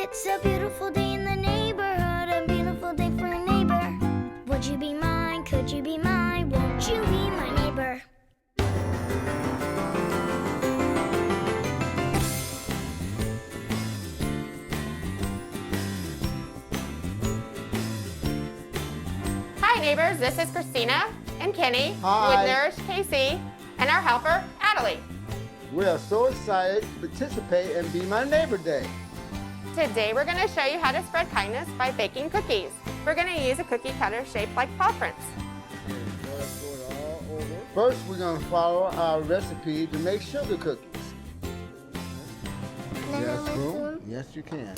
It's a beautiful day in the neighborhood, a beautiful day for a neighbor. Would you be mine? Could you be mine? Won't you be my neighbor? Hi neighbors, this is Christina and Kenny Hi. with NourishKC and our helper, Adelie. We are so excited to participate in Be My Neighbor Day. Today we're going to show you how to spread kindness by baking cookies. We're going to use a cookie cutter shaped like paw prints. First, we're going to follow our recipe to make sugar cookies. Yes, Boo? Yes, you can.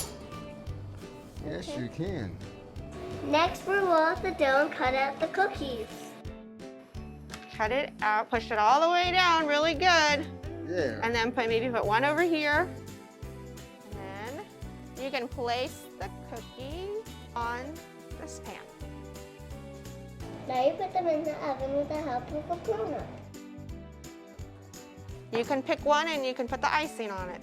Yes, you can. Next, we'll roll out the dough and cut out the cookies. Cut it out, push it all the way down really good. Yeah. And then maybe put one over here. And then you can place the cookie on this pan. Now you put them in the oven with the help of a grown-up. You can pick one and you can put the icing on it.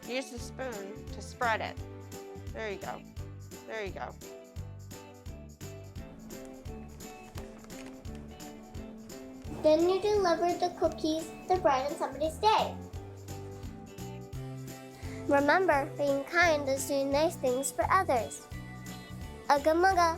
Use the spoon to spread it. There you go. There you go. Then you deliver the cookies to brighten somebody's day. Remember, being kind is doing nice things for others. Ugga mugga.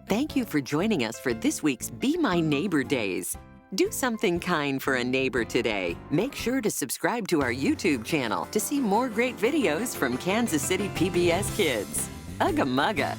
Thank you for joining us for this week's Be My Neighbor Days. Do something kind for a neighbor today. Make sure to subscribe to our YouTube channel to see more great videos from Kansas City PBS Kids. Ugga mugga.